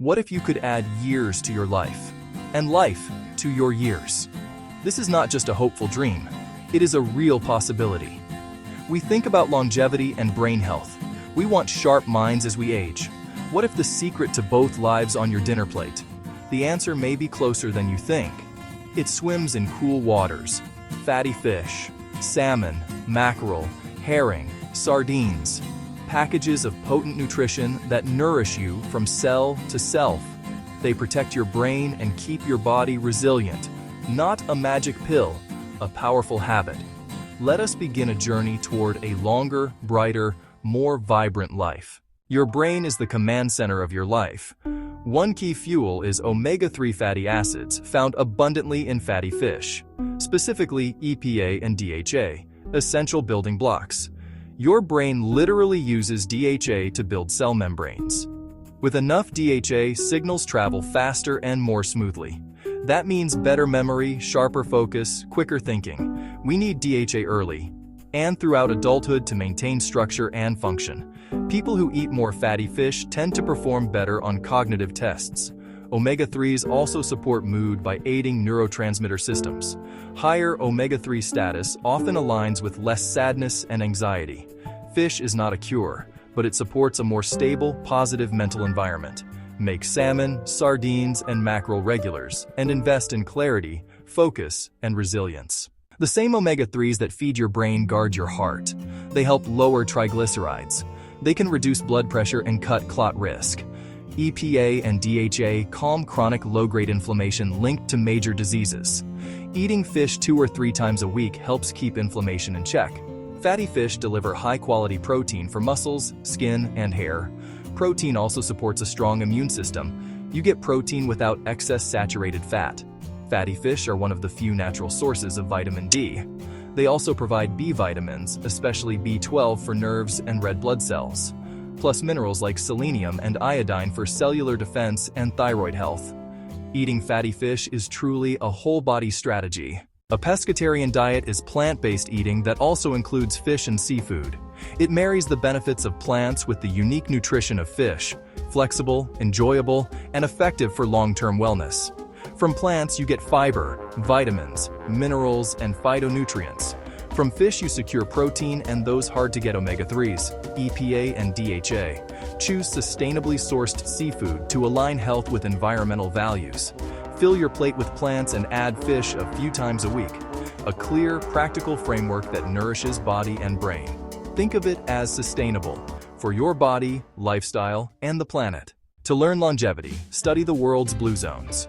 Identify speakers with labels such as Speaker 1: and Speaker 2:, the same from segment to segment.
Speaker 1: What if you could add years to your life, and life to your years? This is not just a hopeful dream, it is a real possibility. We think about longevity and brain health. We want sharp minds as we age. What if the secret to both lives on your dinner plate? The answer may be closer than you think. It swims in cool waters, fatty fish, salmon, mackerel, herring, sardines, packages of potent nutrition that nourish you from cell to self. They protect your brain and keep your body resilient. Not a magic pill, a powerful habit. Let us begin a journey toward a longer, brighter, more vibrant life. Your brain is the command center of your life. One key fuel is omega-3 fatty acids found abundantly in fatty fish, specifically EPA and DHA, essential building blocks. Your brain literally uses DHA to build cell membranes. With enough DHA, signals travel faster and more smoothly. That means better memory, sharper focus, quicker thinking. We need DHA early and throughout adulthood to maintain structure and function. People who eat more fatty fish tend to perform better on cognitive tests. Omega-3s also support mood by aiding neurotransmitter systems. Higher omega-3 status often aligns with less sadness and anxiety. Fish is not a cure, but it supports a more stable, positive mental environment. Make salmon, sardines, and mackerel regulars, and invest in clarity, focus, and resilience. The same omega-3s that feed your brain guard your heart. They help lower triglycerides. They can reduce blood pressure and cut clot risk. EPA and DHA calm chronic low-grade inflammation linked to major diseases. Eating fish 2 or 3 times a week helps keep inflammation in check. Fatty fish deliver high-quality protein for muscles, skin, and hair. Protein also supports a strong immune system. You get protein without excess saturated fat. Fatty fish are one of the few natural sources of vitamin D. They also provide B vitamins, especially B12 for nerves and red blood cells, plus minerals like selenium and iodine for cellular defense and thyroid health. Eating fatty fish is truly a whole-body strategy. A pescatarian diet is plant-based eating that also includes fish and seafood. It marries the benefits of plants with the unique nutrition of fish, flexible, enjoyable, and effective for long-term wellness. From plants, you get fiber, vitamins, minerals, and phytonutrients. From fish, you secure protein and those hard-to-get omega-3s, EPA and DHA. Choose sustainably sourced seafood to align health with environmental values. Fill your plate with plants and add fish a few times a week. A clear, practical framework that nourishes body and brain. Think of it as sustainable for your body, lifestyle, and the planet. To learn longevity, study the world's blue zones.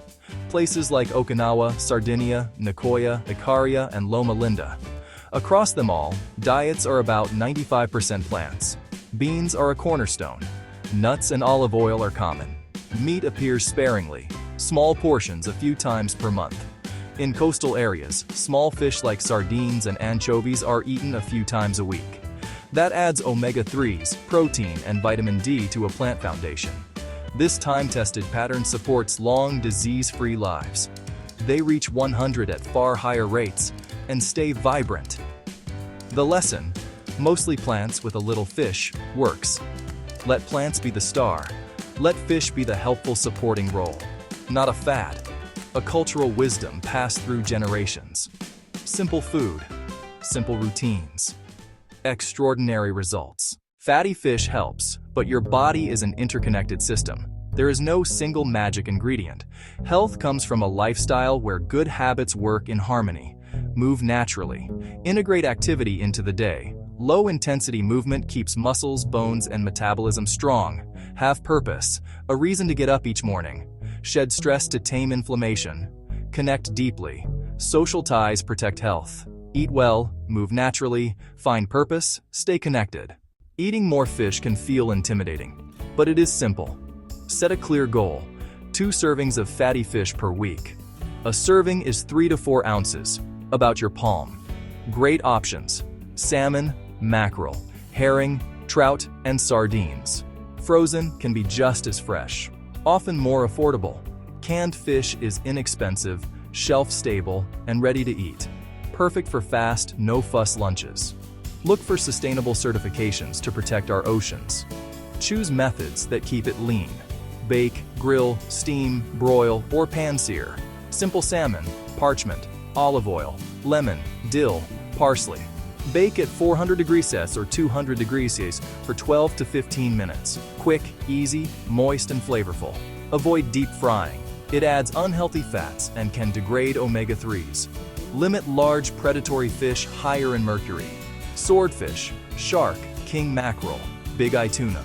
Speaker 1: Places like Okinawa, Sardinia, Nicoya, Ikaria, and Loma Linda. Across them all, diets are about 95% plants. Beans are a cornerstone. Nuts and olive oil are common. Meat appears sparingly, small portions a few times per month. In coastal areas, small fish like sardines and anchovies are eaten a few times a week. That adds omega-3s, protein, and vitamin D to a plant foundation. This time-tested pattern supports long, disease-free lives. They reach 100 at far higher rates and stay vibrant. The lesson, mostly plants with a little fish, works. Let plants be the star. Let fish be the helpful supporting role. Not a fad, a cultural wisdom passed through generations. Simple food, simple routines, extraordinary results. Fatty fish helps, but your body is an interconnected system. There is no single magic ingredient. Health comes from a lifestyle where good habits work in harmony. Move naturally. Integrate activity into the day. Low-intensity movement keeps muscles, bones, and metabolism strong. Have purpose, a reason to get up each morning. Shed stress to tame inflammation. Connect deeply. Social ties protect health. Eat well, move naturally, find purpose, stay connected. Eating more fish can feel intimidating, but it is simple. Set a clear goal: 2 servings of fatty fish per week. A serving is 3 to 4 ounces, about your palm. Great options: salmon, mackerel, herring, trout, and sardines. Frozen can be just as fresh, often more affordable. Canned fish is inexpensive, shelf-stable, and ready to eat. Perfect for fast, no-fuss lunches. Look for sustainable certifications to protect our oceans. Choose methods that keep it lean. Bake, grill, steam, broil, or pan-sear. Simple salmon, parchment, olive oil, lemon, dill, parsley. Bake at 400 degrees Celsius or 200 degrees Celsius for 12 to 15 minutes. Quick, easy, moist, and flavorful. Avoid deep frying. It adds unhealthy fats and can degrade omega-3s. Limit large predatory fish higher in mercury. Swordfish, shark, king mackerel, big eye tuna.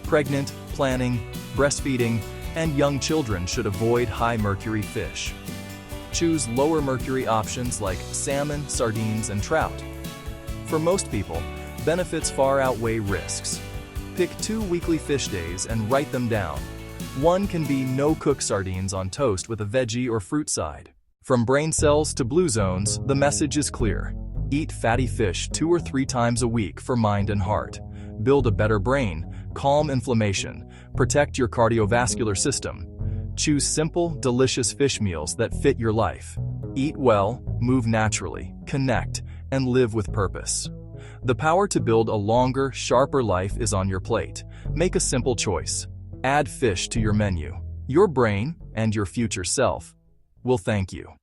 Speaker 1: Pregnant, planning, breastfeeding, and young children should avoid high mercury fish. Choose lower mercury options like salmon, sardines, and trout. For most people, benefits far outweigh risks. Pick 2 weekly fish days and write them down. One can be no-cook sardines on toast with a veggie or fruit side. From brain cells to blue zones, the message is clear. Eat fatty fish 2 or 3 times a week for mind and heart. Build a better brain, calm inflammation, protect your cardiovascular system. Choose simple, delicious fish meals that fit your life. Eat well, move naturally, connect, and live with purpose. The power to build a longer, sharper life is on your plate. Make a simple choice. Add fish to your menu. Your brain and your future self will thank you.